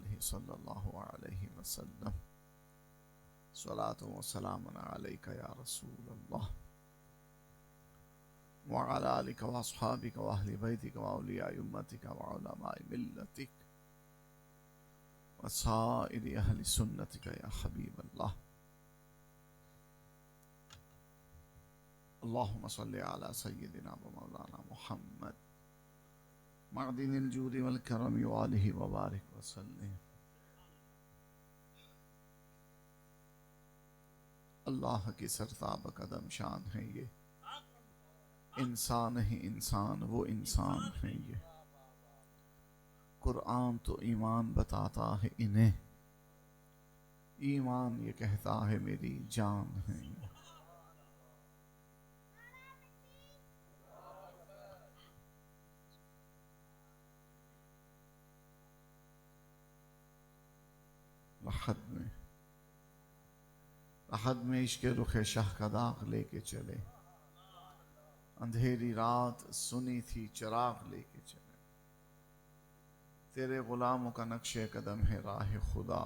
آلہ صلی اللہ علیہ وسلم صلاۃ و سلام علیک یا رسول اللہ وعلى آلك وأصحابك وأهل بيتك وأولياء أمتك وعلماء ملتك وسائر أهل سنتك يا حبيب الله. اللهم صل على سيدنا ومولانا محمد معدن الجود والكرم وآله وبارك وسلم. اللہ کی سرتاب قدم شان ہے یہ، انسان ہی انسان وہ انسان ہے یہ. قرآن تو ایمان بتاتا ہے انہیں، ایمان یہ کہتا ہے میری جان ہے یہ. لحد میں عشق رخ شاہ کا داغ لے کے چلے، اندھیری رات سنی تھی چراغ لے کے چلے. تیرے غلاموں کا نقش قدم ہے راہ خدا،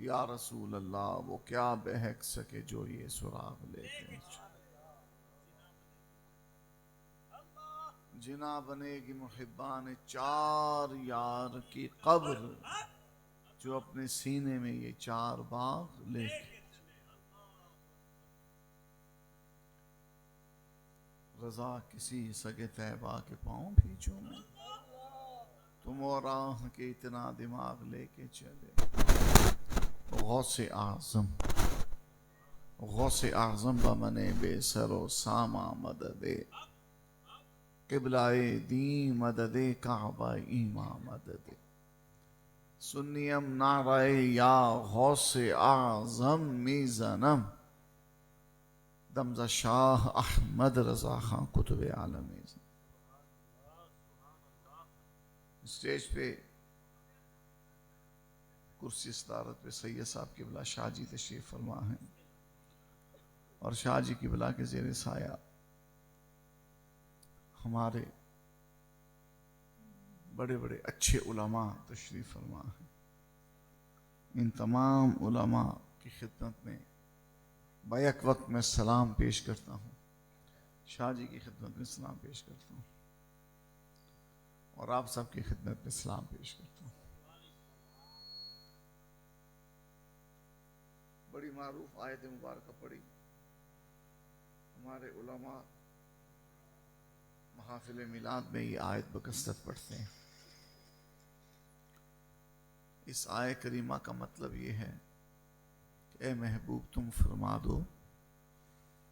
یا رسول اللہ وہ کیا بہک سکے جو یہ سراغ لے کے چلے. جنا بنے گی محبان چار یار کی قبر، جو اپنے سینے میں یہ چار باغ لے کے. رضا کسی سگے طیبہ کے پاؤں بھیجو میں، تم اور راہ کے اتنا دماغ لے کے چلے. غوث اعظم بمنے بے سر و ساما مدد قبلہ دین مدد کعبہ ایماں مدد. سنیم نعرہ یا غوث اعظم میزنم، دمزہ شاہ احمد رضا خان قطب عالم. اسٹیج پہ کرسی صدارت پہ سید صاحب قبلہ شاہ جی تشریف فرما ہیں، اور شاہ جی قبلہ کے زیر سایہ ہمارے بڑے بڑے اچھے علماء تشریف فرما ہیں. ان تمام علماء کی خدمت میں بیک وقت میں سلام پیش کرتا ہوں، شاہ جی کی خدمت میں سلام پیش کرتا ہوں، اور آپ سب کی خدمت میں سلام پیش کرتا ہوں. بڑی معروف آیت مبارکہ پڑھی. ہمارے علماء محافل میلاد میں یہ آیت بکثرت پڑھتے ہیں. اس آیت کریمہ کا مطلب یہ ہے کہ اے محبوب تم فرما دو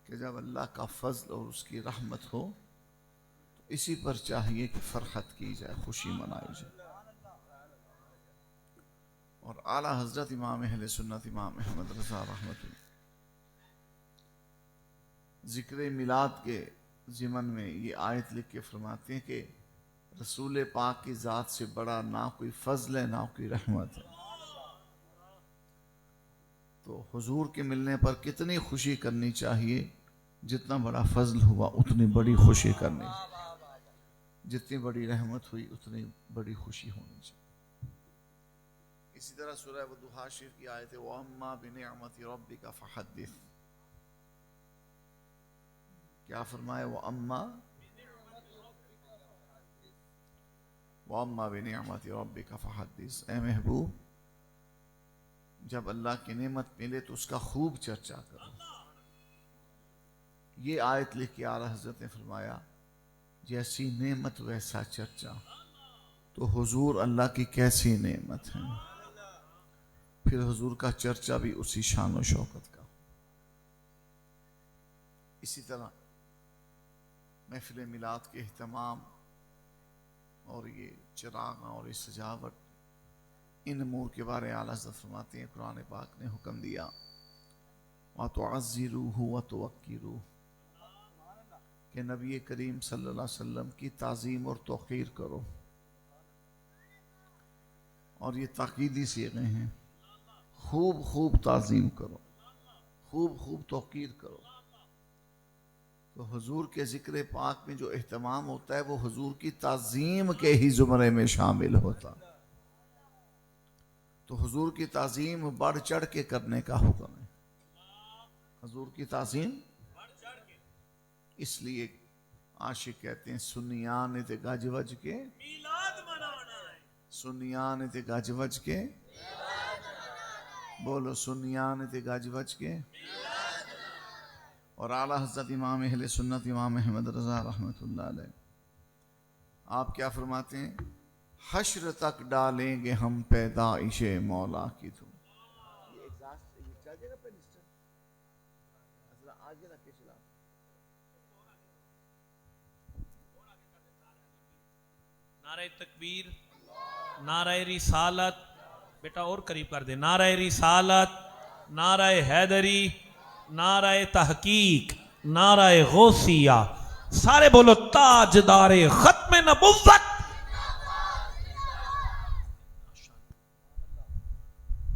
کہ جب اللہ کا فضل اور اس کی رحمت ہو تو اسی پر چاہیے کہ فرحت کی جائے، خوشی منائی جائے. اور اعلیٰ حضرت امام اہل سنت امام احمد رضا رحمۃ اللہ ذکر میلاد کے ضمن میں یہ آیت لکھ کے فرماتے ہیں کہ رسول پاک کی ذات سے بڑا نہ کوئی فضل ہے نہ کوئی رحمت ہے. تو حضور کے ملنے پر کتنی خوشی کرنی چاہیے، جتنا بڑا فضل ہوا اتنی بڑی خوشی کرنی چاہیے، جتنی بڑی رحمت ہوئی اتنی بڑی خوشی ہونی چاہیے. اسی طرح سورہ والضحیٰ شریف کی آیت ہے وَأَمَّا بِنِعْمَةِ رَبِّكَ فَحَدِّثْ. کیا فرمائے؟ وَأَمَّا بِنِعْمَةِ رَبِّكَ فَحَدِّثْ. اے محبوب جب اللہ کی نعمت ملے تو اس کا خوب چرچا کرو. یہ آیت لکھ کے اعلیٰ حضرت نے فرمایا جیسی نعمت ویسا چرچا. تو حضور اللہ کی کیسی نعمت ہے، پھر حضور کا چرچا بھی اسی شان و شوکت کا. اسی طرح محفل میلاد کے اہتمام اور یہ چراغ اور یہ سجاوٹ، ان امور کے بارے اعلیٰ حضرت فرماتے ہیں قرآن پاک نے حکم دیا وَتُعَزِّرُوهُ وَتُوَقِّرُوهُ کہ نبی کریم صلی اللہ علیہ وسلم کی تعظیم اور توقیر کرو. اور یہ تاکیدی صیغے ہیں، خوب خوب تعظیم کرو، خوب خوب توقیر کرو. تو حضور کے ذکر پاک میں جو اہتمام ہوتا ہے وہ حضور کی تعظیم کے ہی زمرے میں شامل ہوتا. تو حضور کی تعظیم بڑھ چڑھ کے کرنے کا حکم ہے. حضور کی تعظیم اس لیے عاشق کہتے ہیں سنیان تے گج وج کے میلاد منانا ہے. سنیان تے گج وج کے بولو سنیان تے گج وج کے. اور اعلیٰ حضرت امام اہل سنت امام احمد رضا رحمۃ اللہ علیہ آپ کیا فرماتے ہیں؟ حشر تک ڈالیں گے ہم پیدائش مولا کی تو. نعرہ تکبیر، نعرہ رسالت، بیٹا اور قریب کر دے، نعرہ رسالت، نعرہ حیدری، نعرہ تحقیق، نعرہ غوثیہ، سارے بولو تاجدار ختم نبوت.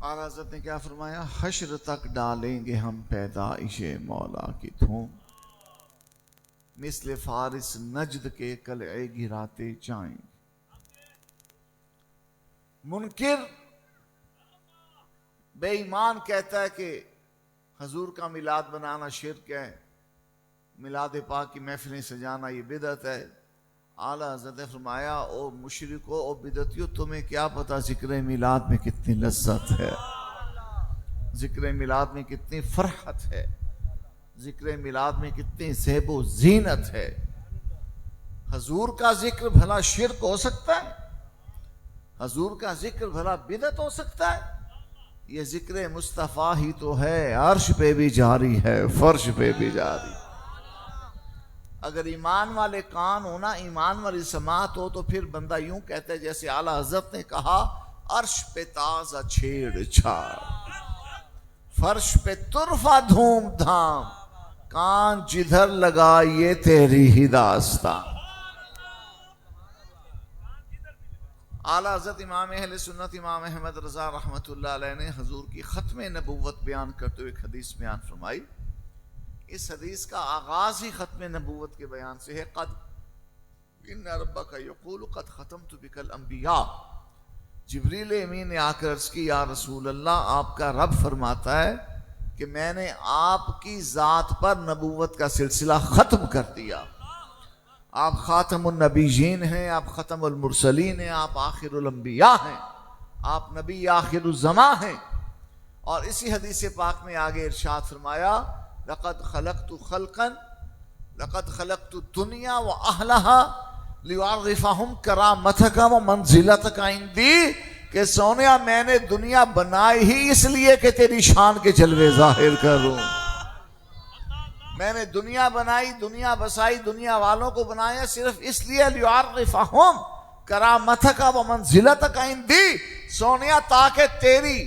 اعلیٰ حضرت نے کیا فرمایا؟ حشر تک ڈالیں گے ہم پیدائش مولا کی دھوم، مثل فارس نجد کے قلعے گراتے جائیں. منکر بے ایمان کہتا ہے کہ حضور کا میلاد بنانا شرک ہے، میلاد پاک کی محفلیں سجانا یہ بدعت ہے. اعلیٰ حضرت نے فرمایا او مشرکو او بدعتیو تمہیں کیا پتا ذکر میلاد میں کتنی لذت ہے، ذکر میلاد میں کتنی فرحت ہے، ذکر میلاد میں کتنی زیب و زینت ہے. حضور کا ذکر بھلا شرک ہو سکتا ہے؟ حضور کا ذکر بھلا بدعت ہو سکتا ہے؟ یہ ذکر مصطفیٰ ہی تو ہے، عرش پہ بھی جاری ہے، فرش پہ بھی جاری. اگر ایمان والے کان ہونا، ایمان والی سماعت ہو تو پھر بندہ یوں کہتا ہے جیسے اعلیٰ حضرت نے کہا عرش پہ تازہ چھیڑ چھاڑ، فرش پہ طرفہ دھوم دھام، کان جدھر لگائیے تیری ہی داستان. اعلیٰ حضرت امام اہل سنت امام احمد رضا رحمۃ اللہ علیہ نے حضور کی ختم نبوت بیان کرتے ہوئے ایک حدیث بیان فرمائی. اس حدیث کا آغاز ہی ختم نبوت کے بیان سے ہے. قد ان ربک یقول قد ختمت بک الانبیاء. جبریل امین نے آ کر عرض کی یا رسول اللہ آپ کا رب فرماتا ہے کہ میں نے آپ کی ذات پر نبوت کا سلسلہ ختم کر دیا. آپ خاتم النبیین ہیں، آپ ختم المرسلین ہیں، آپ آخر الانبیاء ہیں، آپ نبی آخر الزمان ہیں. اور اسی حدیث پاک میں آگے ارشاد فرمایا لقد خلقت خلقا لقد خلقت الدنیا واہلها لیعرفهم کرامتک ومنزلتک عندی، کہ سونیا میں نے دنیا بنائی ہی اس لیے کہ تیری شان کے جلوے ظاہر کروں. میں نے دنیا بنائی، دنیا بسائی، دنیا والوں کو بنایا صرف اس لیے لیعرفهم کرامتک ومنزلتک عندی، سونیا تاکہ تیری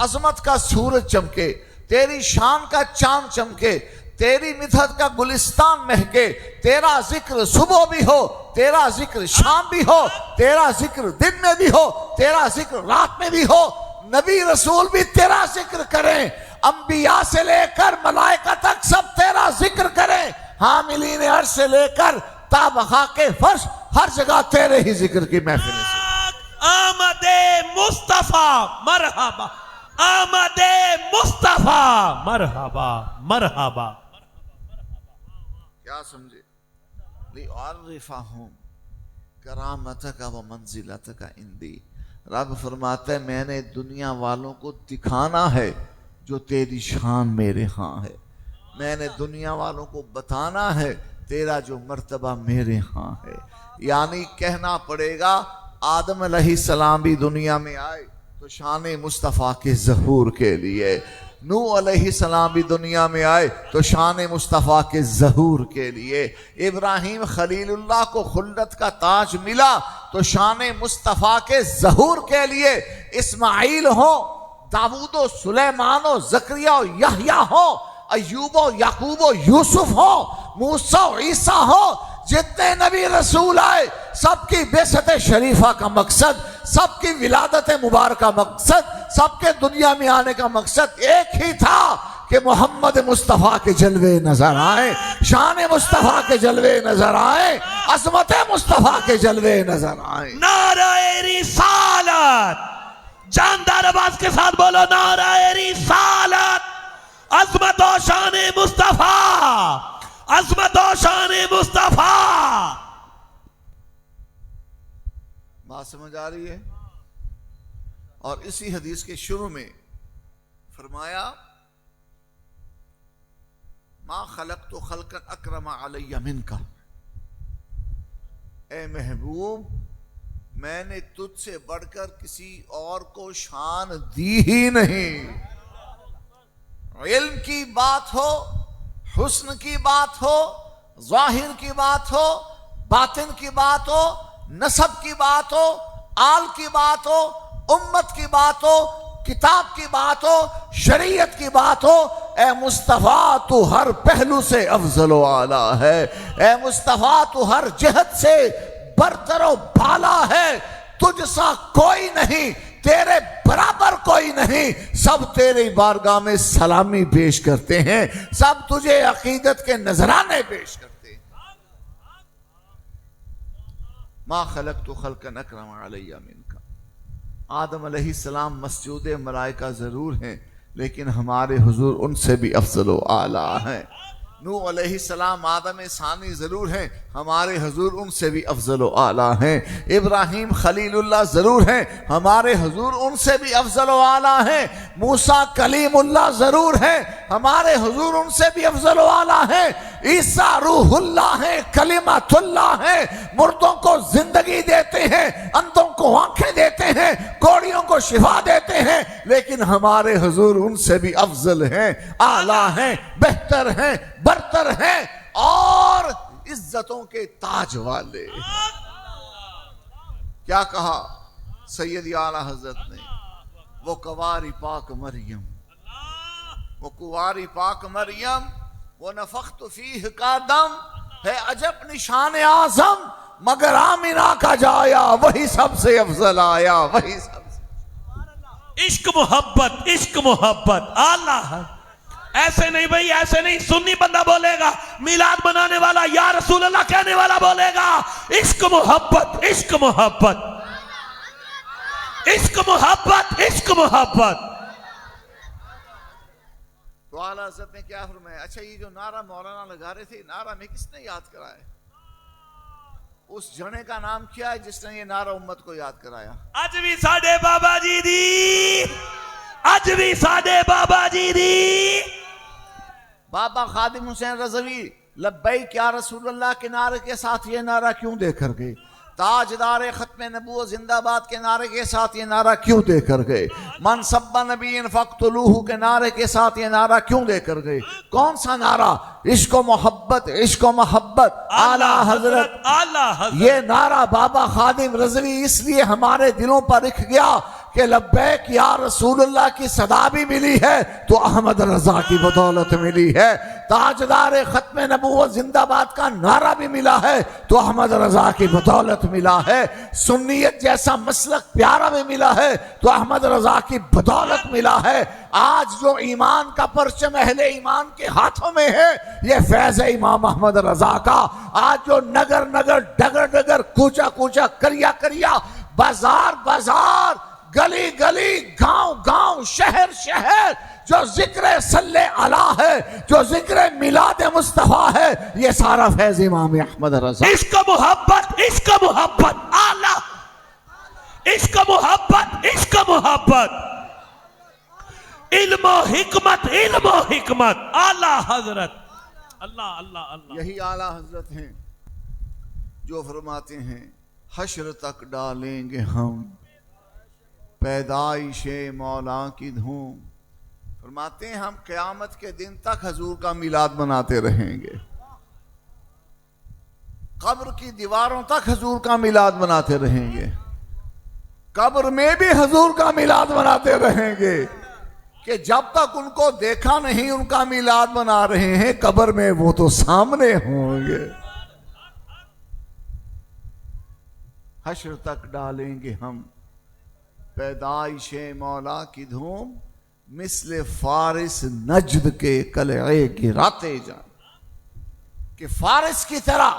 عظمت کا سورج چمکے، تیری شان کا چاند چمکے، تیری مدحت کا گلستان مہکے، تیرا ذکر صبح بھی ہو، تیرا ذکر شام بھی ہو، تیرا ذکر دن میں بھی ہو، تیرا ذکر رات میں بھی ہو. نبی رسول بھی تیرا ذکر کریں، انبیاء سے لے کر ملائکہ تک سب تیرا ذکر کریں، حاملین عرش سے لے کر تا بخاک فرش ہر جگہ تیرے ہی ذکر کی محفل سے. آمد مصطفیٰ مرحبا، آمد مصطفیٰ مرحبا مرحبا. کیا سمجھے؟ لیعرفهم کرامتک ومنزلتک عندی. رب فرماتا ہے میں نے دنیا والوں کو دکھانا ہے جو تیری شان میرے ہاں ہے، میں نے دنیا والوں کو بتانا ہے تیرا جو مرتبہ میرے ہاں ہے. یعنی کہنا پڑے گا آدم علیہ السلام بھی دنیا میں آئے تو شان مصطفیٰ کے ظہور کے لیے، نوح علیہ السلام بھی دنیا میں آئے تو شان مصطفیٰ کے ظہور کے لیے، ابراہیم خلیل اللہ کو خلت کا تاج ملا تو شان مصطفیٰ کے ظہور کے لیے، اسماعیل ہو، داؤد و سلیمان و زکریا و یحییٰ ہو، ایوب و یعقوب و یوسف ہو، موسیٰ و عیسیٰ ہو، جتنے نبی رسول آئے سب کی بعثت شریفہ کا مقصد، سب کی ولادت مبارکہ مقصد، سب کے دنیا میں آنے کا مقصد ایک ہی تھا کہ محمد مصطفیٰ کے جلوے نظر آئے، شان مصطفیٰ کے جلوے نظر آئے، عظمت مصطفیٰ کے جلوے نظر آئے. نعرہ رسالت جاندار آواز کے ساتھ بولو نعرہ رسالت، عظمت و شان مصطفیٰ، عظمت و شان مصطفیٰ. بات سمجھ آ رہی ہے؟ اور اسی حدیث کے شروع میں فرمایا ما خلقت خلقا اکرم علی منک، اے محبوب میں نے تجھ سے بڑھ کر کسی اور کو شان دی ہی نہیں. علم کی بات ہو، حسن کی بات ہو، ظاہر کی بات ہو، باطن کی بات ہو، نسب کی بات ہو، آل کی بات ہو، امت کی بات ہو، کتاب کی بات ہو، شریعت کی بات ہو، اے مصطفیٰ تو ہر پہلو سے افضل و اعلیٰ ہے. اے مصطفیٰ تو ہر جہت سے برتر و بالا ہے. تجھ سا کوئی نہیں، تیرے برابر کوئی نہیں. سب تیری بارگاہ میں سلامی پیش کرتے ہیں، سب تجھے عقیدت کے نذرانے پیش کرتے ہیں. ما خلقت خلقا اکرم علی منک. آدم علیہ السلام مسجود ملائکہ ضرور ہیں لیکن ہمارے حضور ان سے بھی افضل و اعلیٰ ہیں. نوح علیہ السلام آدم ثانی ضرور ہیں، ہمارے حضور ان سے بھی افضل و اعلیٰ ہیں. ابراہیم خلیل اللہ ضرور ہیں، ہمارے حضور ان سے بھی افضل و اعلیٰ ہیں. موسیٰ کلیم اللہ ضرور ہیں، ہمارے حضور ان سے بھی افضل و اعلیٰ ہیں. عیسیٰ روح اللہ ہیں، کلمت اللہ ہیں، مردوں کو زندگی دیتے ہیں، اندھوں کو آنکھیں دیتے ہیں، کوڑیوں کو شفا دیتے ہیں. لیکن ہمارے حضور ان سے بھی افضل ہیں، اعلیٰ ہیں، بہتر ہیں، برتر ہیں اور عزتوں کے تاج والے. کیا کہا سیدی اعلیٰ حضرت نے؟ وہ کواری پاک مریم، وہ کواری پاک مریم، وہ نفخت فیہ کا دم ہے عجب نشان اعظم، مگر آمینہ کا جایا وہی سب سے افضل آیا، وہی سب سے. عشق محبت، عشق محبت. اللہ ایسے نہیں بھائی، ایسے نہیں. سنی بندہ بولے گا، میلاد منانے والا یا رسول اللہ کہنے والا بولے گا عشق محبت، عشق محبت، عشق محبت، عشق محبت. تو اعلیٰ حضرت نے کیا فرمایا؟ اچھا یہ جو نعرہ مولانا لگا رہے تھے، نعرہ میں کس نے یاد کرایا؟ اس جنے کا نام کیا ہے جس نے یہ نعرہ امت کو یاد کرایا؟ اج بھی ساڈے بابا جی دی، اج بھی ساڈے بابا جی دی. بابا خادم حسین رضوی لبیک یا رسول اللہ کے نعرے کے ساتھ یہ نعرہ کیوں دے کر گئے؟ تاجدار ختم نبوت زندہ باد کے نعرے کے ساتھ یہ نعرہ کیوں دے کر گئے؟ من سب نبی فاقتلوہ کے نعرے کے ساتھ یہ نعرہ کیوں دے کر گئے؟ کون سا نعرہ؟ عشق و محبت، عشق و محبت. اعلیٰ حضرت، اعلیٰ حضرت. یہ نعرہ بابا خادم رضوی اس لیے ہمارے دلوں پر رکھ گیا کہ لبیک یا رسول اللہ کی صدا بھی ملی ہے تو احمد رضا کی بدولت ملی ہے. تاجدار ختم نبوت زندہ باد کا نعرہ بھی ملا ہے تو احمد رضا کی بدولت ملا ہے. سنیت جیسا مسلک پیارا بھی ملا ہے تو احمد رضا کی بدولت ملا ہے. آج جو ایمان کا پرچم اہل ایمان کے ہاتھوں میں ہے یہ فیض امام احمد رضا کا. آج جو نگر نگر، ڈگر ڈگر، کوچا کوچا، کریا کریا، بازار بازار، گلی گلی، گاؤں گاؤں، شہر شہر جو ذکر صلی علیہ ہے، جو ذکر میلاد مصطفیٰ ہے، یہ سارا فیض امام احمد رضا. عشق محبت، عشق محبت. اعلیٰ عشق محبت، عشق محبت. علم و حکمت، علم و حکمت. اعلیٰ حضرت. اللہ اللہ اللہ. یہی اعلیٰ حضرت ہیں جو فرماتے ہیں حشر تک ڈالیں گے ہم پیدائش مولا کی دھوم. فرماتے ہیں ہم قیامت کے دن تک حضور کا میلاد مناتے رہیں گے، قبر کی دیواروں تک حضور کا میلاد مناتے رہیں گے، قبر میں بھی حضور کا میلاد مناتے رہیں گے کہ جب تک ان کو دیکھا نہیں ان کا میلاد منا رہے ہیں، قبر میں وہ تو سامنے ہوں گے. حشر تک ڈالیں گے ہم پیدائش مولا کی دھوم، مثل فارس نجد کے قلعے گراتے جان. کہ فارس کی طرح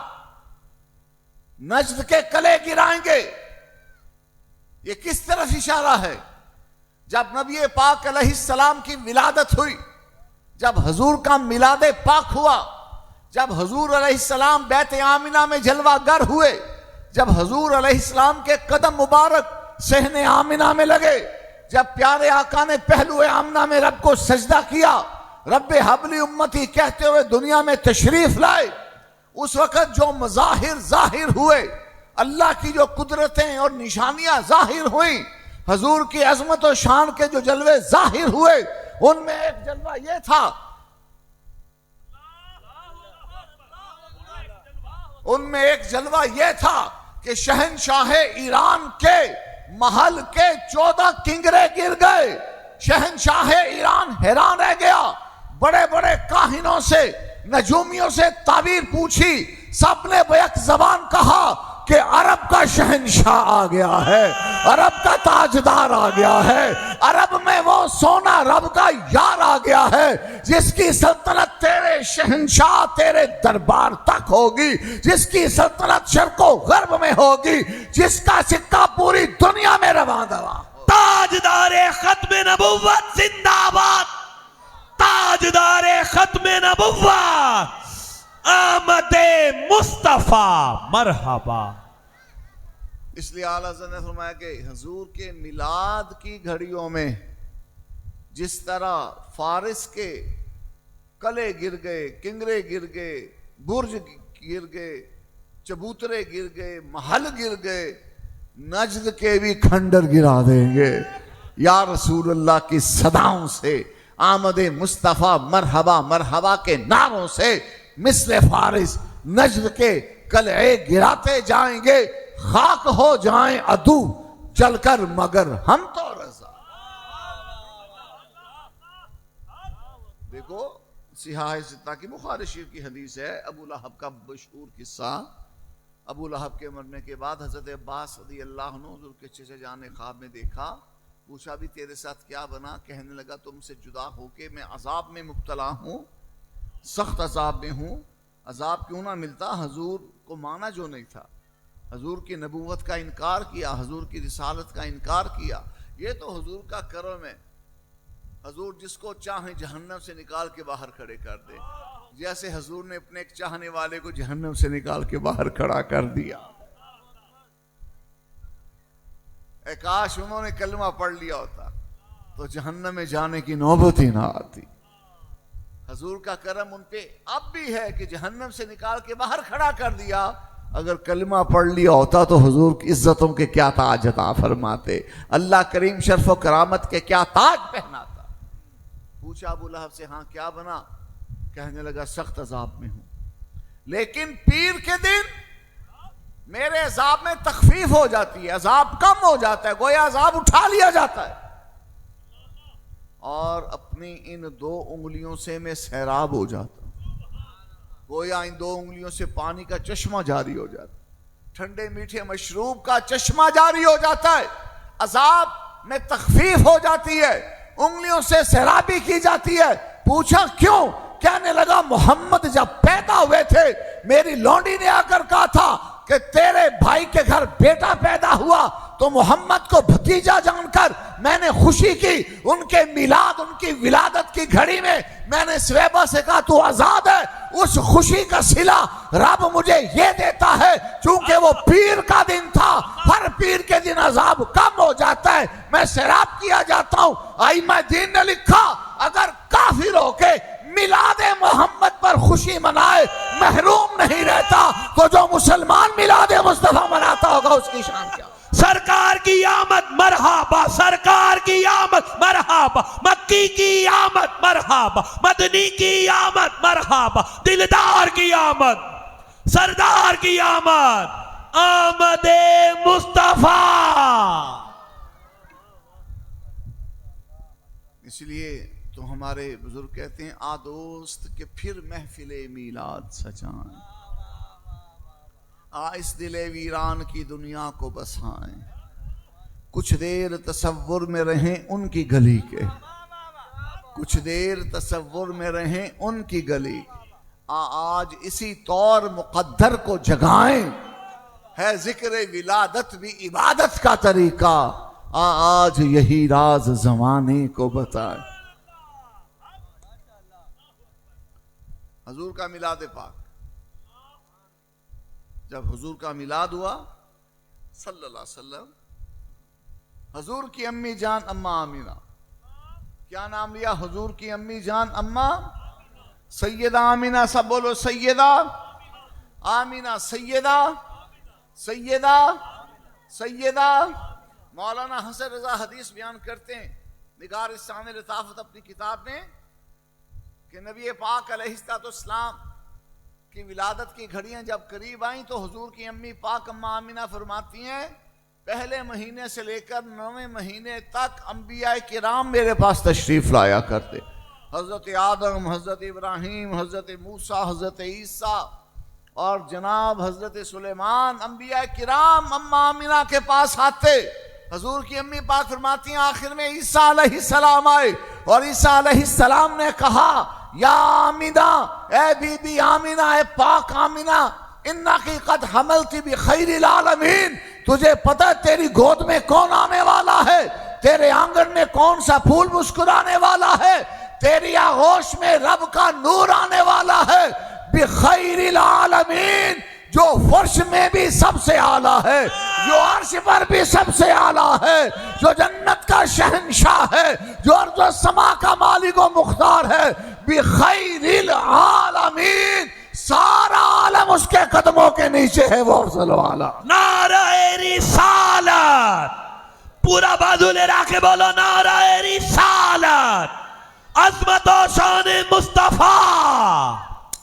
نجد کے قلعے گرائیں گے. یہ کس طرف اشارہ ہے؟ جب نبی پاک علیہ السلام کی ولادت ہوئی، جب حضور کا میلاد پاک ہوا، جب حضور علیہ السلام بیت آمنہ میں جلوہ گر ہوئے، جب حضور علیہ السلام کے قدم مبارک صحن آمنہ میں لگے، جب پیارے آقا نے پہلو آمنہ میں رب کو سجدہ کیا، رب حبلی امتی کہتے ہوئے دنیا میں تشریف لائے، اس وقت جو مظاہر ظاہر ہوئے، اللہ کی جو قدرتیں اور نشانیاں ظاہر ہوئیں، حضور کی عظمت و شان کے جو جلوے ظاہر ہوئے، ان میں ایک جلوہ یہ تھا، ان میں ایک جلوہ یہ تھا کہ شہنشاہ ایران کے محل کے 14 کنگرے گر گئے۔ شہنشاہ ایران حیران رہ گیا، بڑے بڑے کاہنوں سے، نجومیوں سے تعبیر پوچھی، سب نے بیک زبان کہا کہ عرب کا شہنشاہ آ گیا ہے، عرب کا تاجدار آ گیا ہے، عرب میں وہ سونا رب کا یار آ گیا ہے جس کی سلطنت تیرے شہنشاہ تیرے دربار تک ہوگی، جس کی سلطنت شرق و غرب میں ہوگی، جس کا سکہ پوری دنیا میں رواں دواں۔ تاجدار ختم نبوت زندہ باد، تاجدار ختم نبوت آمد مصطفیٰ مرحبا۔ اس لیے اعلیٰ حضرت نے فرمایا کہ حضور کے میلاد کی گھڑیوں میں جس طرح فارس کے قلعے گر گئے، کنگرے گر گئے، برج گر گئے، چبوترے گر گئے، محل گر گئے، نجد کے بھی کھنڈر گرا دیں گے یا رسول اللہ کی صداؤں سے، آمد مصطفیٰ مرحبا مرحبا کے نعروں سے مثل فارس نجد کے قلعے گراتے جائیں گے، خاک ہو جائیں عدو چل کر مگر ہم تو رضا۔ دیکھو صحاح ستہ کی بخاری شریف کی حدیث ہے، ابو لہب کا مشہور قصہ۔ ابو لہب کے مرنے کے بعد حضرت عباس رضی اللہ عنہ حضور کے چچا جان نے خواب میں دیکھا، پوچھا بھی تیرے ساتھ کیا بنا؟ کہنے لگا تم سے جدا ہو کے میں عذاب میں مبتلا ہوں، سخت عذاب میں ہوں۔ عذاب کیوں نہ ملتا؟ حضور کو مانا جو نہیں تھا، حضور کی نبوت کا انکار کیا، حضور کی رسالت کا انکار کیا۔ یہ تو حضور کا کرم ہے، حضور جس کو چاہیں جہنم سے نکال کے باہر کھڑے کر دے، جیسے حضور نے اپنے ایک چاہنے والے کو جہنم سے نکال کے باہر کھڑا کر دیا۔ اے کاش انہوں نے کلمہ پڑھ لیا ہوتا تو جہنم میں جانے کی نوبت ہی نہ آتی۔ حضور کا کرم ان پہ اب بھی ہے کہ جہنم سے نکال کے باہر کھڑا کر دیا۔ اگر کلمہ پڑھ لیا ہوتا تو حضور کی عزتوں کے کیا تاج عطا فرماتے، اللہ کریم شرف و کرامت کے کیا تاج پہناتا۔ پوچھا ابو لہب سے، ہاں کیا بنا؟ کہنے لگا سخت عذاب میں ہوں، لیکن پیر کے دن میرے عذاب میں تخفیف ہو جاتی ہے، عذاب کم ہو جاتا ہے، گویا عذاب اٹھا لیا جاتا ہے، اور اپنی ان 2 انگلیوں سے میں سیراب ہو جاتا ہوں، گویا ان 2 انگلیوں سے پانی کا چشمہ جاری ہو جاتا ہے، ٹھنڈے میٹھے مشروب کا چشمہ جاری ہو جاتا ہے، عذاب میں تخفیف ہو جاتی ہے، انگلیوں سے سیرابی کی جاتی ہے۔ پوچھا کیوں؟ کہنے لگا محمد جب پیدا ہوئے تھے میری لونڈی نے آ کر کہا تھا کہ تیرے بھائی کے گھر بیٹا پیدا ہوا، تو محمد کو بھتیجا جان کر میں نے خوشی کی، ان کے میلاد ان کی ولادت کی گھڑی میں میں نے سویبہ سے کہا تو آزاد ہے، اس خوشی کا صلہ رب مجھے یہ دیتا ہے، چونکہ وہ پیر کا دن تھا، ہر پیر کے دن عذاب کم ہو جاتا ہے، میں سیراب کیا جاتا ہوں۔ ائمہ دین نے لکھا اگر کافر ہو کے میلاد محمد پر خوشی منائے محروم نہیں رہتا تو جو مسلمان میلاد مصطفیٰ مناتا ہوگا اس کی شان کیا؟ سرکار کی آمد مرحبا، سرکار کی آمد مرحبا، مکی کی آمد مرحبا، مدنی کی آمد مرحبا، دلدار کی آمد، سردار کی آمد، آمد مصطفیٰ۔ اس لیے تو ہمارے بزرگ کہتے ہیں آ دوست کہ پھر محفل میلاد سجائیں، آ اس دل ویران کی دنیا کو بسائیں، کچھ دیر تصور میں رہیں ان کی گلی کے، کچھ دیر تصور میں رہیں ان کی گلی، آج اسی طور مقدر کو جگائیں، ہے ذکر ولادت بھی عبادت کا طریقہ، آج یہی راز زمانے کو بتائے. حضور کا میلاد پاک، جب حضور کا میلاد ہوا صلی اللہ علیہ وسلم، حضور کی امی جان اماں آمینہ، کیا نام لیا حضور کی امی جان اماں؟ سیدہ آمینہ. سب بولو سیدہ آمینہ، سیدہ سیدہ سیدہ. مولانا حسن رضا حدیث بیان کرتے ہیں نگار الثانی لطافت اپنی کتاب میں کہ نبی پاک علیہ السلام کی ولادت کی گھڑیاں جب قریب آئیں تو حضور کی امی پاک اماں آمینہ فرماتی ہیں پہلے مہینے سے لے کر 9ویں مہینے تک انبیاء کرام میرے پاس تشریف لایا کرتے. حضرت آدم، حضرت ابراہیم، حضرت موسیٰ، حضرت عیسیٰ اور جناب حضرت سلیمان، انبیاء کرام اماں آمینہ کے پاس آتے. حضور کی امی پاک فرماتی ہیں آخر میں عیسیٰ علیہ السلام آئے اور عیسیٰ علیہ السلام نے کہا یا آمینہ، اے بی بی آمینہ، اے پاک آمینہ، انکی قد حملتی بخیر العالمین، تجھے پتہ تیری گود میں کون آنے والا ہے، تیرے آنگن میں کون سا پھول مسکرانے والا ہے، تیری آغوش میں رب کا نور آنے والا ہے، بخیر العالمین، جو فرش میں بھی سب سے اعلیٰ ہے، جو عرش پر بھی سب سے اعلیٰ ہے، جو جنت کا شہنشاہ ہے، جو ارض و سما کا مالک و مختار ہے، بخیر العالمین، سارا عالم اس کے قدموں کے نیچے ہے. وہ افضل والا نعرہ رسالت، پورا بازو لے رہا کے بولو نعرہ رسالت، عظمت و شان مصطفیٰ.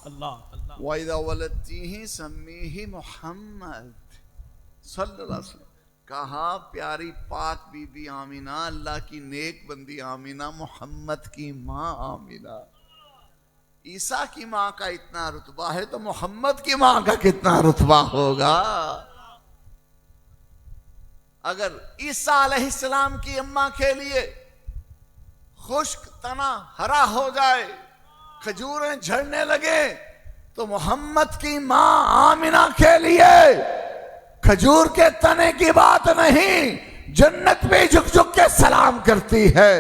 اللہ وَإِذَا وَلَدْتِهِ سَمِّيهِ محمد صلی اللہ علیہ وسلم. کہا پیاری پاک بی بی آمینہ، اللہ کی نیک بندی آمینہ، محمد کی ماں آمینہ. عیسیٰ کی ماں کا اتنا رتبہ ہے تو محمد کی ماں کا کتنا رتبہ ہوگا. اگر عیسیٰ علیہ السلام کی اماں کے لیے خشک تنا ہرا ہو جائے، کھجوریں جھڑنے لگے، تو محمد کی ماں آمینہ کے لیے کھجور کے تنے کی بات نہیں، جنت بھی جھک جھک کے سلام کرتی ہے.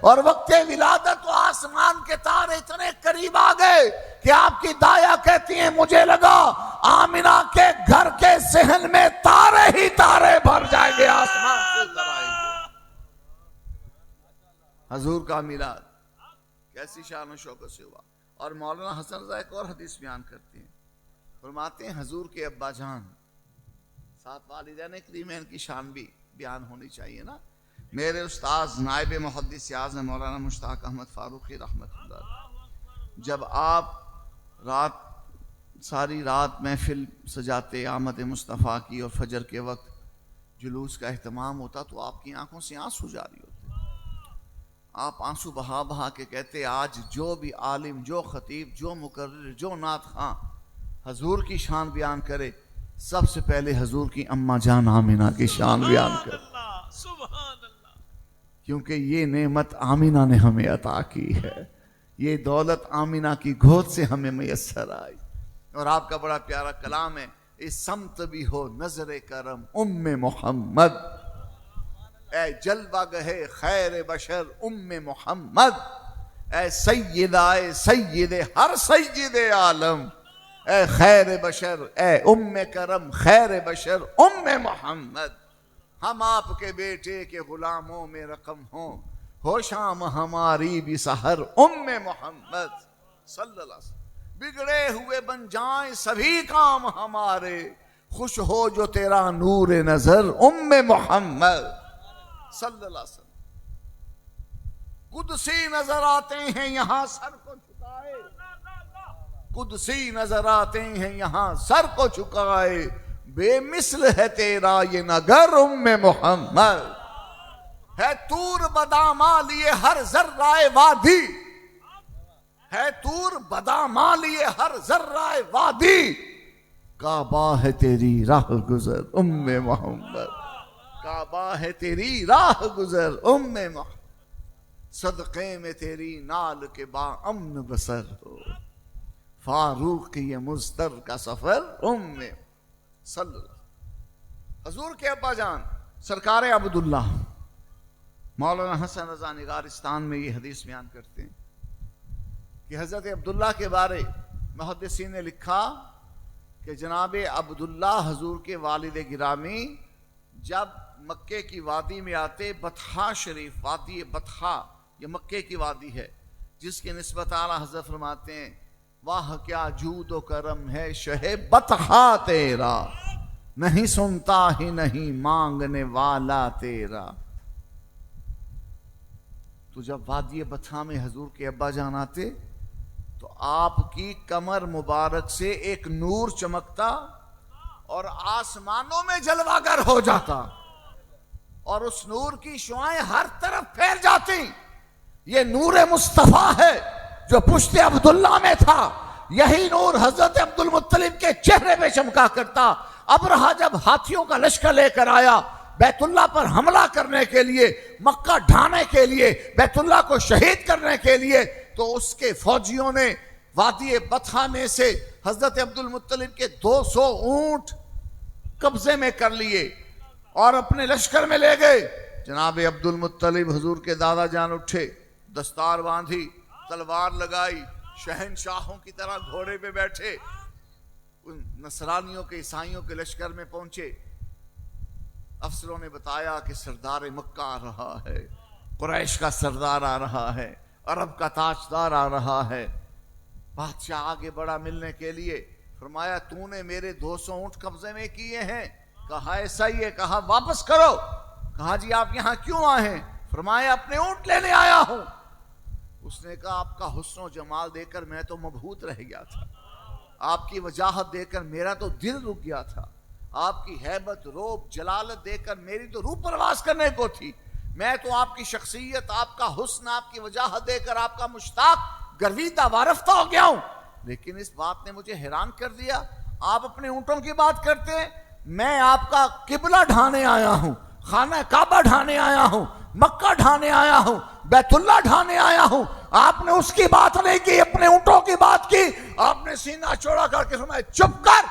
اور وقت ولادت تو آسمان کے تارے اتنے قریب آ گئے کہ آپ کی دایا کہتی ہیں مجھے لگا آمینہ کے گھر کے صحن میں تارے ہی تارے بھر جائیں گے، آسمان سے اتر آئیں گے. حضور کا میلاد کیسی شان و شوکت سے ہوا. اور مولانا حسن رضا ایک اور حدیث بیان کرتے ہیں، فرماتے ہیں حضور کے ابا جان، ساتھ والدین کریمین کی شان بھی بیان ہونی چاہیے نا. میرے استاذ نائب محدث اعظم مولانا مشتاق احمد فاروقی رحمۃ اللہ، جب آپ ساری رات محفل سجاتے آمد مصطفیٰ کی اور فجر کے وقت جلوس کا اہتمام ہوتا تو آپ کی آنکھوں سے آنسو جاری ہوتے. آپ آنسو بہا بہا کے کہتے آج جو بھی عالم، جو خطیب، جو مقرر، جو نعت خواں حضور کی شان بیان کرے، سب سے پہلے حضور کی اماں جان آمینہ کی شان بیان کرے، کیونکہ یہ نعمت آمینہ نے ہمیں عطا کی ہے، یہ دولت آمینہ کی گود سے ہمیں میسر آئی. اور آپ کا بڑا پیارا کلام ہے، اس سمت بھی ہو نظر کرم ام محمد، اے جلوہ گہے خیر بشر ام محمد، اے سیدہ، اے سید ہر سید عالم، اے خیر بشر، اے ام کرم خیر بشر ام محمد. ہم آپ کے بیٹے کے غلاموں میں رقم ہوں، ہو شام ہماری بھی سحر ام محمد صلی اللہ علیہ وسلم. بگڑے ہوئے بن جائیں سبھی کام ہمارے، خوش ہو جو تیرا نور نظر ام محمد صلی اللہ علیہ وسلم. قدسی نظر آتے ہیں یہاں سر کو جھکائے، قدسی نظر آتے ہیں یہاں سر کو جھکائے، بے مثل ہے تیرا یہ نگر ام محمد. ہے طور بداما لیے ہر ذرہ وادی، ہے طور بداما لیے ہر ذرہ وادی، کعبہ ہے تیری راہ گزر ام محمد، کعبہ ہے تیری راہ گزر ام محمد. صدقے میں تیری نال کے با امن بسر ہو، فاروق یہ مضطر کا سفر ام صلی اللہ. حضور کے ابا جان سرکار عبداللہ مولانا حسن رضا نگارستان میں یہ حدیث بیان کرتے ہیں کہ حضرت عبداللہ کے بارے محدثین نے لکھا کہ جناب عبداللہ حضور کے والد گرامی جب مکے کی وادی میں آتے، بطحا شریف، وادی بطحا یہ مکے کی وادی ہے جس کی نسبت اعلیٰ حضرت فرماتے ہیں واہ کیا جود و کرم ہے شہ بطحا تیرا، نہیں سنتا ہی نہیں مانگنے والا تیرا۔ تو جب وادی بطحا میں حضور کے ابا جان آتے تو آپ کی کمر مبارک سے ایک نور چمکتا اور آسمانوں میں جلوہ گر ہو جاتا اور اس نور کی شعائیں ہر طرف پھیل جاتی۔ یہ نور مصطفیٰ ہے جو پشت عبداللہ میں تھا، یہی نور حضرت عبد المطلب کے چہرے پہ چمکا کرتا۔ ابرہہ جب ہاتھیوں کا لشکر لے کر آیا بیت اللہ پر حملہ کرنے کے لیے، مکہ ڈھانے کے لیے، بیت اللہ کو شہید کرنے کے لیے، تو اس کے فوجیوں نے وادی بطحا میں سے حضرت عبد المطلب کے 200 اونٹ قبضے میں کر لیے اور اپنے لشکر میں لے گئے۔ جناب عبد المطلب حضور کے دادا جان اٹھے، دستار باندھی، تلوار لگائی، شہنشاہوں کی طرح گھوڑے پہ بیٹھے، ان نصرانیوں کے عیسائیوں کے لشکر میں پہنچے۔ افسروں نے بتایا کہ سردار مکہ آ رہا ہے، قریش کا سردار آ رہا ہے، عرب کا تاجدار آ رہا ہے۔ بادشاہ آگے بڑھا ملنے کے لیے، فرمایا تو نے میرے 200 اونٹ قبضے میں کیے ہیں؟ کہا ایسا ہی ہے۔ کہا واپس کرو۔ کہا جی آپ یہاں کیوں آئے ہیں؟ فرمایا اپنے اونٹ لینے آیا ہوں۔ اس نے کہا آپ کا حسن و جمال دیکھ کر میں تو مبہوت رہ گیا تھا، آپ کی وجاہت دیکھ کر میرا تو دل رک گیا تھا، آپ کی ہیبت، روب، جلالت دیکھ کر میری تو روح پرواز کرنے کو تھی، میں تو آپ کی شخصیت، آپ کا حسن، آپ کی وجاہت دیکھ کر آپ کا مشتاق، گرویدہ، وارفتہ ہو گیا ہوں۔ لیکن اس بات نے مجھے حیران کر دیا، آپ اپنے اونٹوں کی بات کرتے ہیں، میں آپ کا قبلہ ڈھانے آیا ہوں، خانہ کعبہ ڈھانے آیا ہوں، مکہ ڈھانے آیا ہوں، بیت اللہ ڈھانے آیا ہوں، آپ نے اس کی بات نہیں کی، اپنے اونٹوں کی بات کی۔ آپ نے سینہ چوڑا کر کے فرمایا چپ کر،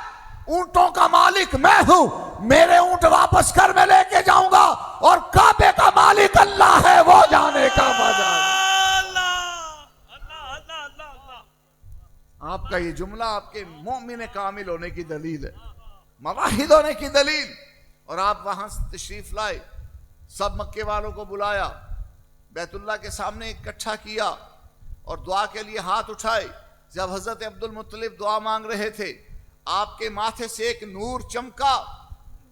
اونٹوں کا مالک میں ہوں، میرے اونٹ واپس کر میں لے کے جاؤں گا، اور کعبے کا مالک اللہ ہے، وہ جانے کا مزہ۔ آپ کا یہ جملہ آپ کے مومن کامل ہونے کی دلیل ہے، موحد ہونے کی دلیل۔ اور آپ وہاں سے تشریف لائے، سب مکے والوں کو بلایا، بیت اللہ کے سامنے اکٹھا کیا اور دعا کے لیے ہاتھ اٹھائے۔ جب حضرت عبد المطلب دعا مانگ رہے تھے، آپ کے ماتھے سے ایک نور چمکا،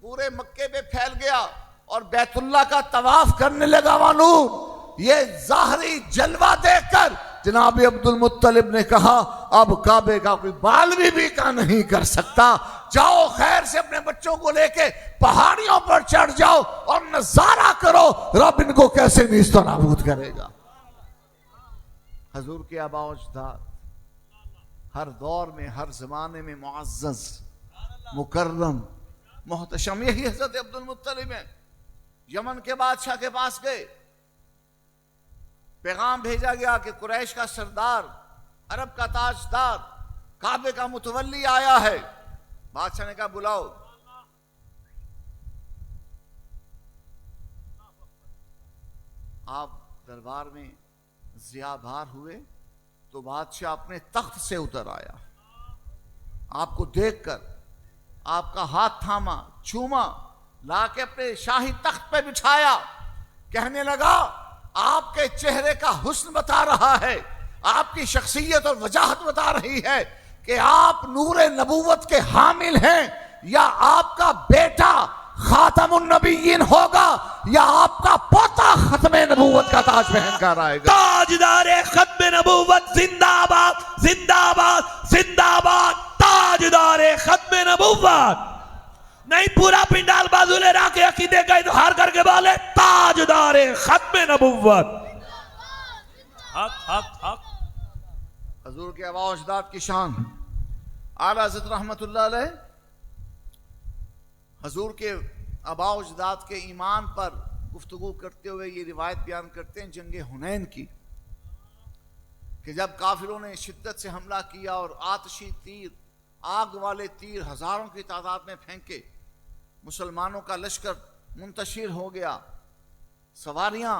پورے مکے پہ پھیل گیا اور بیت اللہ کا طواف کرنے لگا وہ نور۔ یہ ظاہری جلوہ دیکھ کر جناب عبد المطلب نے کہا اب کعبے کا کوئی بال بھی بیکا نہیں کر سکتا، جاؤ خیر سے اپنے بچوں کو لے کے پہاڑیوں پر چڑھ جاؤ اور نظارہ کرو رب ان کو کیسے نیست و نابود کرے گا۔ حضور کے آباء و اجداد ہر دور میں، ہر زمانے میں معزز، مکرم، محتشم، یہی حضرت عبد المطلب ہیں۔ یمن کے بادشاہ کے پاس گئے، پیغام بھیجا گیا کہ قریش کا سردار، عرب کا تاجدار، کعبے کا متولی آیا ہے۔ بادشاہ نے کہا بلاؤ۔ آپ دربار میں ضیاء بھار ہوئے تو بادشاہ اپنے تخت سے اتر آیا، آپ کو دیکھ کر آپ کا ہاتھ تھاما، چوما، لا کے اپنے شاہی تخت پہ بٹھایا، کہنے لگا آپ کے چہرے کا حسن بتا رہا ہے، آپ کی شخصیت اور وجاہت بتا رہی ہے کہ آپ نور نبوت کے حامل ہیں، یا آپ کا بیٹا خاتم النبیین ہوگا، یا آپ کا پوتا ختم نبوت کا تاج پہن کر آئے گا۔ تاجدار ختم نبوت زندہ آباد، زندہ آباد، زندہ آباد، تاجدار ختم نبوت۔ نہیں پورا پنڈال بازو لے رہا کے عقیدے کا اظہار کر کے بولے تاجدار ختم نبوت۔ حق حق حق۔ حضور کے آباء و اجداد کی شان، اعلیٰ حضرت رحمت اللہ علیہ حضور کے آباء و اجداد کے ایمان پر گفتگو کرتے ہوئے یہ روایت بیان کرتے ہیں جنگ حنین کی، کہ جب کافروں نے شدت سے حملہ کیا اور آتشی تیر، آگ والے تیر ہزاروں کی تعداد میں پھینکے، مسلمانوں کا لشکر منتشر ہو گیا، سواریاں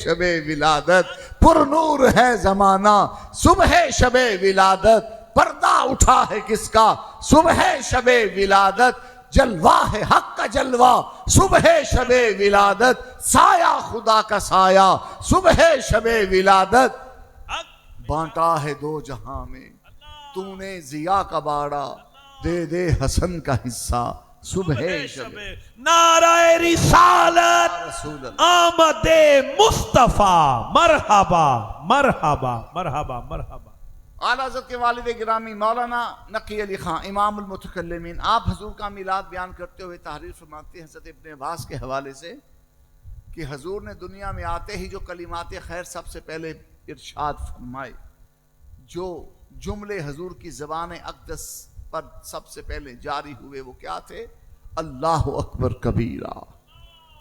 شب ولادت، پر نور ہے زمانہ صبح شب ولادت، پردہ اٹھا ہے کس کا صبح شب ولادت، جلوہ ہے حق کا جلوہ صبح شب ولادت، سایہ خدا کا سایہ صبح شب ولادت، بانٹا ہے دو جہاں میں تو نے ضیا کا باڑا، دے دے حسن کا حصہ صبح شب نعرہ رسالت رسول اللہ۔ آمد مصطفیٰ، مرحبا مرحبا مرحبا مرحبا۔ اعلیٰ حضرت کے والد گرامی مولانا نقی علی خان امام المتکلمین، آپ حضور کا میلاد بیان کرتے ہوئے تحریر فرماتے ہیں حضرت ابن عباس کے حوالے سے کہ حضور نے دنیا میں آتے ہی جو کلمات خیر سب سے پہلے ارشاد فرمائے، جو جملے حضور کی زبان اقدس پر سب سے پہلے جاری ہوئے وہ کیا تھے؟ اللہ اکبر کبیرہ،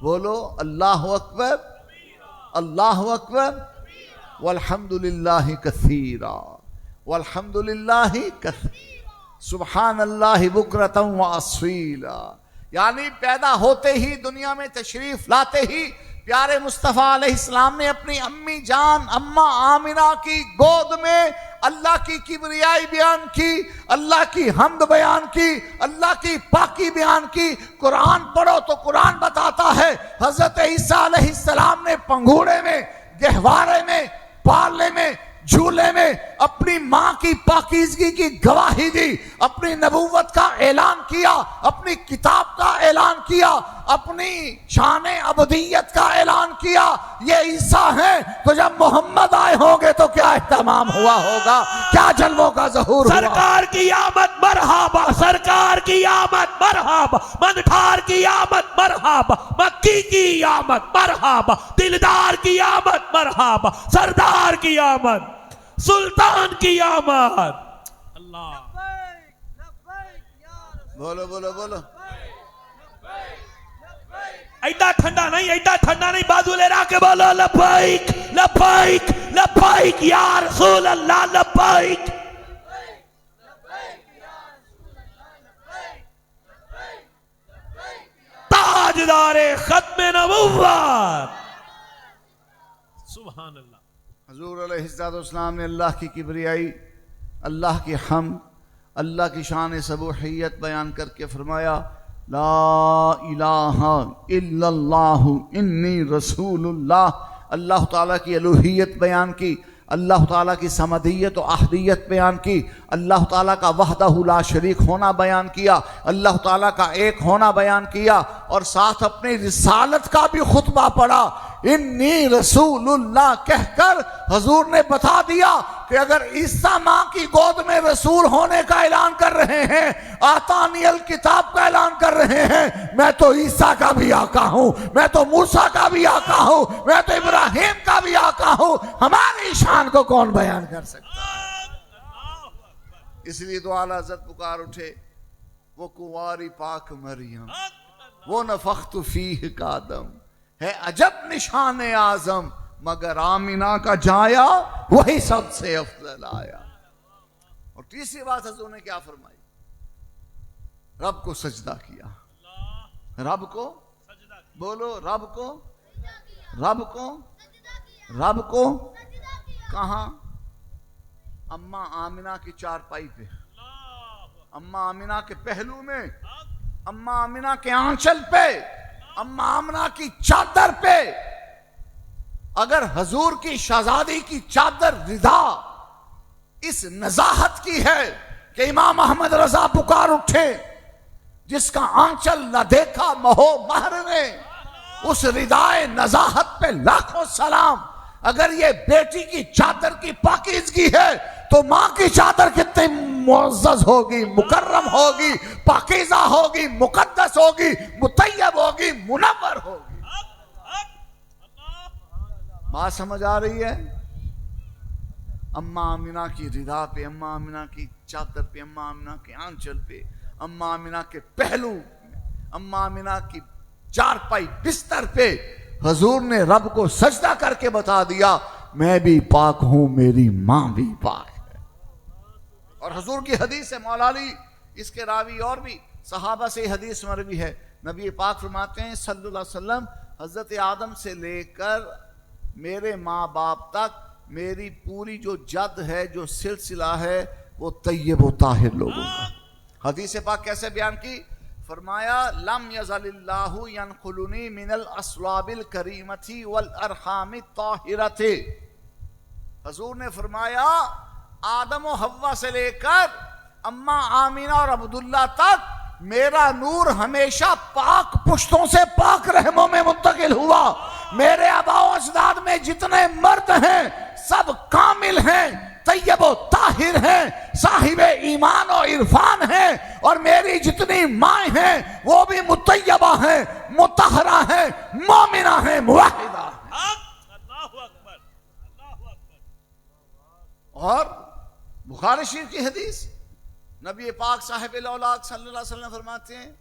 بولو اللہ اکبر، اللہ اکبر، والحمدللہ کثیرا، والحمدللہ کثیرا، سبحان اللہ بکرۃ و اصیلا۔ یعنی پیدا ہوتے ہی دنیا میں تشریف لاتے ہی پیارے مصطفیٰ علیہ السلام نے اپنی امی جان اماں آمنہ کی گود میں اللہ کی کبریائی بیان کی، اللہ کی حمد بیان کی، اللہ کی پاکی بیان کی۔ قرآن پڑھو تو قرآن بتاتا ہے حضرت عیسیٰ علیہ السلام نے پنگوڑے میں، گہوارے میں، پالنے میں، جھولے میں اپنی ماں کی پاکیزگی کی گواہی دی، اپنی نبوت کا اعلان کیا، اپنی کتاب کا اعلان کیا، اپنی شان عبودیت کا اعلان کیا۔ یہ عیسیٰ ہیں تو جب محمد آئے ہوں گے تو کیا اہتمام ہوا ہوگا، کیا جلووں کا ظہور ہوا۔ سرکار کی آمد مرحبا، سرکار کی آمد مرحبا، منٹھار کی آمد مرحبا، مکی کی آمد مرحبا، دلدار کی آمد مرحبا، سردار کی آمد، سلطان کی آمد۔ اللہ بولو بولو بولو۔ ایڈا ٹھنڈا نہیں، ایڈا ٹھنڈا نہیں، بازو لے رہا کے بولو لبیک لبیک لبیک یا رسول اللہ، لبیک۔ تاجدار ختم نبوت، سبحان اللہ۔ حضور علیہ السلام نے اللہ کی کبریائی، اللہ کی حمد، اللہ کی شان سبوحیت بیان کر کے فرمایا لا الہ الا اللہ انی رسول اللہ۔ اللہ تعالیٰ کی الوہیت بیان کی، اللہ تعالیٰ کی صمدیت و احدیت بیان کی، اللہ تعالیٰ کا وحدہ لا شریک ہونا بیان کیا، اللہ تعالیٰ کا ایک ہونا بیان کیا، اور ساتھ اپنی رسالت کا بھی خطبہ پڑھا۔ انی رسول اللہ کہہ کر حضور نے بتا دیا کہ اگر عیسیٰ ماں کی گود میں رسول ہونے کا اعلان کر رہے ہیں، آتانی الکتاب کا اعلان کر رہے ہیں، میں تو عیسیٰ کا بھی آقا ہوں، میں تو موسیٰ کا بھی آقا ہوں، میں تو ابراہیم کا بھی آقا ہوں۔ ہماری شان کو کون بیان کر سکتا ہے؟ اس لیے تو اعلیٰ حضرت پکار اٹھے وہ کنواری پاک مریم، وہ نفخت فیہ کا دم ہے عجب نشان اعظم، مگر آمینہ کا جایا وہی سب سے افضل آیا۔ اور تیسری بات حضور نے کیا فرمائی؟ رب کو سجدہ کیا، رب کو بولو، رب کو، رب کو، رب کو کہاں؟ اماں آمینہ کی چارپائی پہ، اماں آمینہ کے پہلو میں، اماں آمینہ کے آنچل پہ، اماں آمنہ کی چادر پہ۔ اگر حضور کی شہزادی کی چادر رضا اس نزاہت کی ہے کہ امام احمد رضا پکار اٹھے، جس کا آنچل نہ دیکھا مہو مہر نے، اس ردائے نزاہت پہ لاکھوں سلام۔ اگر یہ بیٹی کی چادر کی پاکیزگی ہے تو ماں کی چادر کتنی معزز ہوگی، مکرم ہوگی، پاکیزہ ہوگی، مقدس ہوگی، مطیب ہوگی، منور ہوگی۔ بات سمجھ آ رہی ہے؟ اماں آمنہ کی رضا پہ، اماں آمنہ کی چادر پہ، اماں آمنہ کے آنچل پہ، اماں آمنہ کے پہلو، اماں آمنہ کی چارپائی بستر پہ حضور نے رب کو سجدہ کر کے بتا دیا میں بھی پاک ہوں، میری ماں بھی پاک ہے۔ اور حضور کی حدیث ہے، مولا علی اس کے راوی اور بھی صحابہ سے حدیث مروی ہے، نبی پاک فرماتے ہیں صلی اللہ علیہ وسلم حضرت آدم سے لے کر میرے ماں باپ تک میری پوری جو جد ہے، جو سلسلہ ہے، وہ طیب و طاہر لوگوں کا۔ حدیث پاک کیسے بیان کی؟ فرمایا لم یزل اللہ ینقلنی من الاصلاب الکریمۃ والارحام الطاہرۃ۔ حضور نے فرمایا آدم و حوا سے لے کر اماں آمینہ اور عبداللہ تک میرا نور ہمیشہ پاک پشتوں سے پاک رحموں میں منتقل ہوا۔ میرے آباء و اجداد میں جتنے مرد ہیں سب کامل ہیں، طیب و طاہر ہیں، صاحب ایمان و عرفان ہیں، اور میری جتنی مائیں ہیں وہ بھی مطیبہ ہیں، مطہرہ ہیں، مومنہ ہیں، موحدہ ہیں۔ اور بخاری شریف کی حدیث، نبی پاک صاحب الاولاق صلی اللہ علیہ وسلم فرماتے ہیں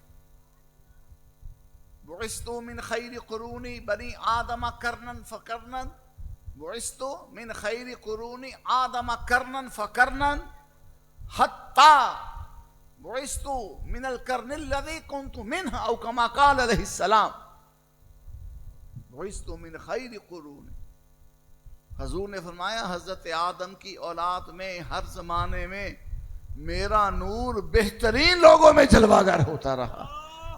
بعثت من خیر قرون بنی آدم کرنا فکرنا، بعثت من خیر قرون آدم کرنا فکرنا حتی بعثت من القرن الذي كنت منه او كما قال علیہ السلام، بعثت من خیر قرون۔ حضور نے فرمایا حضرت آدم کی اولاد میں ہر زمانے میں میرا نور بہترین لوگوں میں جلوہ گر ہوتا رہا۔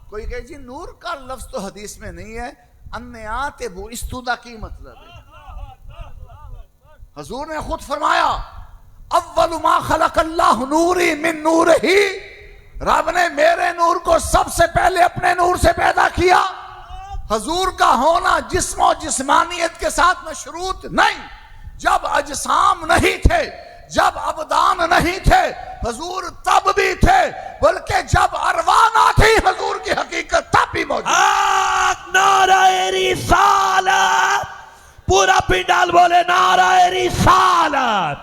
کوئی کہے جی نور کا لفظ تو حدیث میں نہیں ہے، انیات بعثت کی مطلب ہے۔ حضور نے خود فرمایا اول ما خلق اللہ نوری من نور ہی، رب نے میرے نور کو سب سے پہلے اپنے نور سے پیدا کیا۔ حضور کا ہونا جسم و جسمانیت کے ساتھ مشروط نہیں، جب اجسام نہیں تھے، جب ابدان نہیں تھے حضور تب بھی تھے، بلکہ جب ارواح نہ تھی حضور کی حقیقت تب بھی موجود۔ نعرہ رسالت، پورا پنڈال بولے نعرہ رسالت،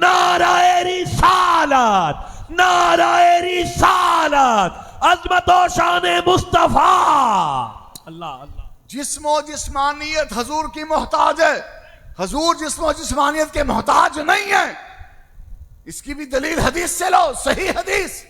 نعرہ رسالت، نعرہ رسالت، عظمت و شان مصطفیٰ۔ اللہ اللہ۔ جسم و جسمانیت حضور کی محتاج ہے، حضور جسم و جسمانیت کے محتاج نہیں ہے۔ اس کی بھی دلیل حدیث سے لو، صحیح حدیث،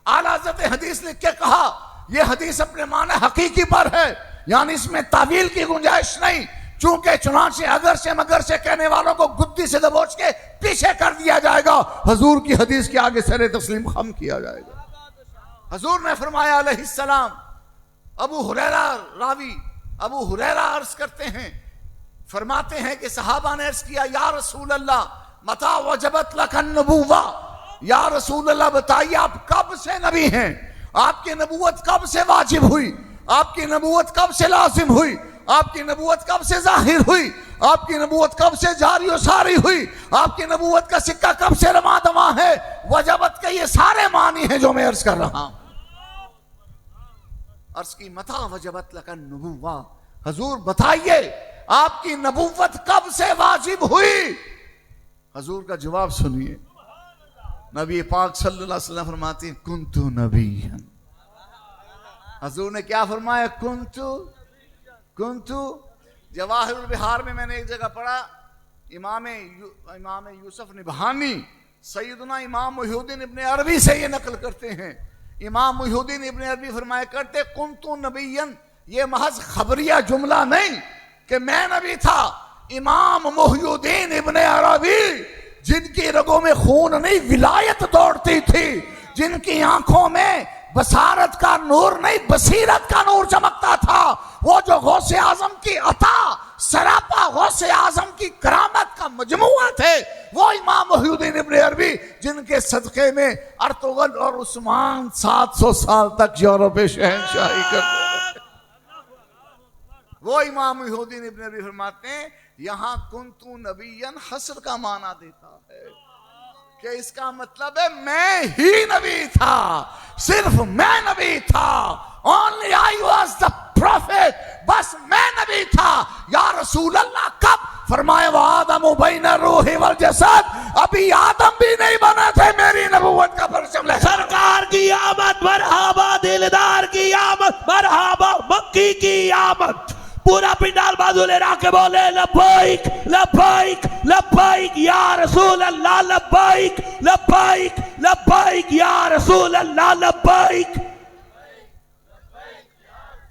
اعلیٰ حضرت حدیث لکھ کے کہا یہ حدیث اپنے معنی حقیقی پر ہے، یعنی اس میں تعویل کی گنجائش نہیں، چونکہ چنانچہ اگر سے مگر سے کہنے والوں کو گدی سے دبوچ کے پیچھے کر دیا جائے گا، حضور کی حدیث کے آگے سر تسلیم خم کیا جائے گا۔ حضور نے فرمایا علیہ السلام، ابو ہریرہ راوی ابو ہریرہ عرض کرتے ہیں، فرماتے ہیں کہ صحابہ نے عرض کیا یا رسول اللہ متی وجبت لک النبوہ، یا رسول اللہ بتائیے آپ کب سے نبی ہیں، آپ کی نبوت کب سے واجب ہوئی، آپ کی نبوت کب سے لازم ہوئی، آپ کی نبوت کب سے ظاہر ہوئی، آپ کی نبوت کب سے جاری و ساری ہوئی، آپ کی نبوت کا سکہ کب سے رواں دواں ہے؟ وجبت کے یہ سارے معنی ہیں جو میں عرض کر رہا ہوں۔ عرض کی متی وجبت لک النبوہ، حضور بتائیے آپ کی نبوت کب سے واجب ہوئی؟ حضور کا جواب سنیے، نبی پاک صلی اللہ علیہ وسلم فرماتے ہیں کنت نبیًا۔ حضور نے کیا فرمایا؟ کنت۔ جواہر البحار میں نے ایک جگہ پڑھا، امام یوسف نبہانی سیدنا امام محی الدین ابن عربی سے یہ نقل کرتے ہیں، امام محی الدین ابن عربی فرمایا کرتے کنت نبیًا، یہ محض خبریہ جملہ نہیں کہ میں نبی تھا۔ امام محی الدین ابن عربی جن کی رگوں میں خون نہیں ولایت دوڑتی تھی، جن کی آنکھوں میں بصارت کا نور نہیں بصیرت کا نور چمکتا تھا، وہ جو غوث اعظم کی عطا سراپا غوث اعظم کی کرامت کا مجموعہ تھے، وہ امام محی الدین ابن عربی جن کے صدقے میں ارطغرل اور عثمان 700 سال تک یورپ شہنشاہی کرتے تھے۔ وہ امام محی الدین ابن عربی فرماتے ہیں یہاں کنتو نبیًا حصر کا معنی دیتا ہے کہ اس کا مطلب ہے میں ہی نبی تھا، صرف میں نبی تھا، only I was the prophet، بس میں نبی تھا۔ یا رسول اللہ کب؟ فرمایا وآدم بین الروح والجسد، ابھی آدم بھی نہیں بنا تھے میری نبوت کا پرچم لے۔ سرکار کی آمد مرحبا، دلدار کی آمد مرحبا، مکی کی آمد۔ پورا پنڈال بازو لے رہا کے بولے لبائک لبائک لبائک یا رسول اللہ، لبائک لبائک لبائک یا رسول اللہ، لبائک۔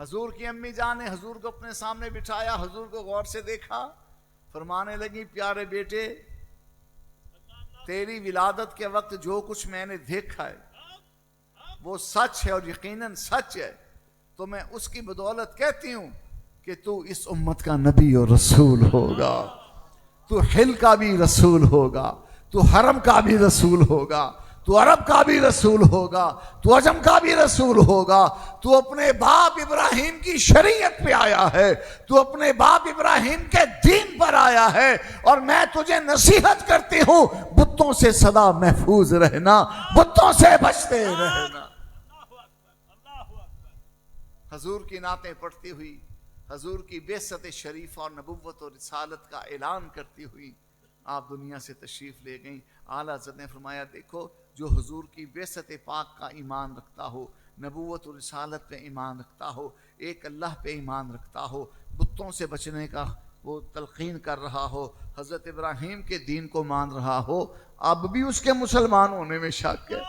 حضور کی امی جان نے حضور کو اپنے سامنے بٹھایا، حضور کو غور سے دیکھا، فرمانے لگی پیارے بیٹے تیری ولادت کے وقت جو کچھ میں نے دیکھا ہے وہ سچ ہے اور یقیناً سچ ہے، تو میں اس کی بدولت کہتی ہوں کہ تو اس امت کا نبی اور رسول ہوگا، تو حل کا بھی رسول ہوگا، تو حرم کا بھی رسول ہوگا، تو عرب کا بھی رسول ہوگا، تو عجم کا بھی رسول ہوگا، تو اپنے باپ ابراہیم کی شریعت پہ آیا ہے، تو اپنے باپ ابراہیم کے دین پر آیا ہے، اور میں تجھے نصیحت کرتی ہوں بتوں سے سدا محفوظ رہنا، بتوں سے بچتے رہنا۔ حضور کی نعتیں پڑھتی ہوئی، حضور کی بعثت شریف اور نبوت اور رسالت کا اعلان کرتی ہوئی آپ دنیا سے تشریف لے گئیں۔ اعلیٰ حضرت نے فرمایا دیکھو جو حضور کی بعثت پاک کا ایمان رکھتا ہو، نبوت و رسالت پہ ایمان رکھتا ہو، ایک اللہ پہ ایمان رکھتا ہو، بتوں سے بچنے کا وہ تلقین کر رہا ہو، حضرت ابراہیم کے دین کو مان رہا ہو، اب بھی اس کے مسلمان ہونے میں شک ہے،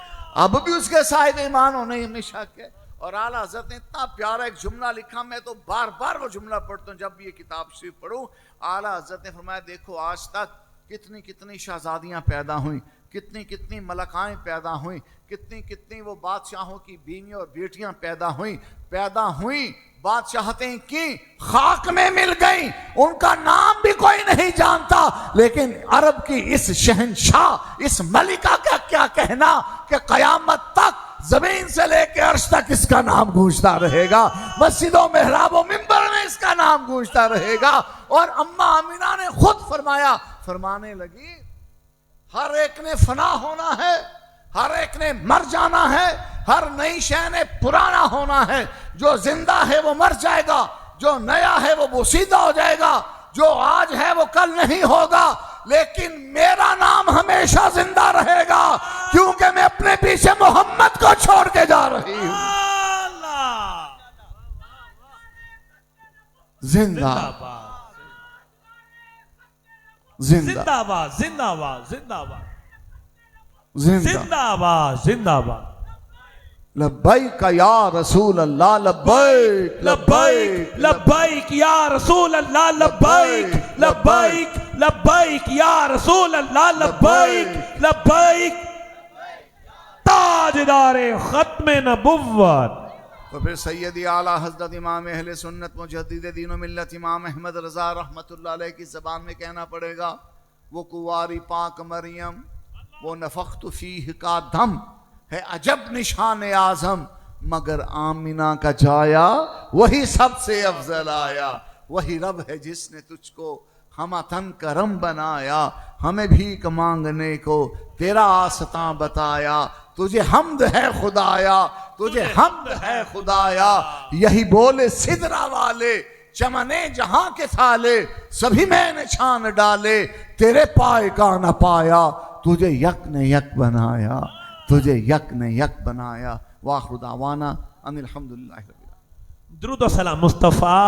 اب بھی اس کے صاحب ایمان ہونے میں شک ہے۔ اور اعلیٰ حضرت نے اتنا پیارا ایک جملہ لکھا، میں تو بار بار وہ جملہ پڑھتا ہوں جب بھی یہ کتاب شریف پڑھوں۔ اعلیٰ حضرت نے فرمایا دیکھو آج تک کتنی کتنی شہزادیاں پیدا ہوئیں، کتنی کتنی ملکائیں پیدا ہوئیں، کتنی کتنی وہ بادشاہوں کی بیویاں اور بیٹیاں پیدا ہوئیں، بادشاہتیں کی خاک میں مل گئیں، ان کا نام بھی کوئی نہیں جانتا، لیکن عرب کی اس شہنشاہ، اس ملکہ کا کیا کہنا کہ قیامت تک زمین سے لے کے عرش تک اس کا نام گونجتا رہے گا، مسجد و محراب و منبر میں اس کا نام گونجتا رہے گا۔ اور اماں آمینہ نے خود فرمانے لگی ہر ایک نے فنا ہونا ہے، ہر ایک نے مر جانا ہے، ہر نئی شے نے پرانا ہونا ہے، جو زندہ ہے وہ مر جائے گا، جو نیا ہے وہ بوسیدہ ہو جائے گا، جو آج ہے وہ کل نہیں ہوگا، لیکن میرا نام ہمیشہ زندہ رہے گا کیونکہ میں اپنے پیچھے محمد کو چھوڑ کے جا رہی ہوں۔ زندہ زندہ باد، زندہ باد، زندہ باد، زندہ باد، زندہ باد۔ لبیک یا رسول اللہ، لبیک لبیک لبیک یا رسول اللہ، لبیک لبیک لبیک یا رسول اللہ، لبیک لبیک تاجدار ختم نبوت۔ تو پھر سیدی اعلیٰ حضرت امام اہل سنت مجدد دین و ملت امام احمد رضا رحمت اللہ علیہ کی زبان میں کہنا پڑے گا وہ کنواری پاک مریم، وہ نفخت فیہ کا دم ہے عجب نشان اعظم، مگر آمینہ کا جایا وہی سب سے افضل آیا، وہی رب ہے جس نے تجھ کو ہم تن کرم بنایا، ہمیں بھیک مانگنے کو تیرا آستاں بتایا، تجھے حمد ہے خدایا، تجھے حمد ہے خدایا، یہی بولے سدرا والے چمنے جہاں کے تھالے، سبھی میں نے چھان ڈالے، تیرے پائے کا نہ پایا، تجھے یک نے یک بنایا، تجھے یک نے یک بنایا۔ وآخر دعوانا ان الحمدللہ۔ درود و سلام مصطفیٰ۔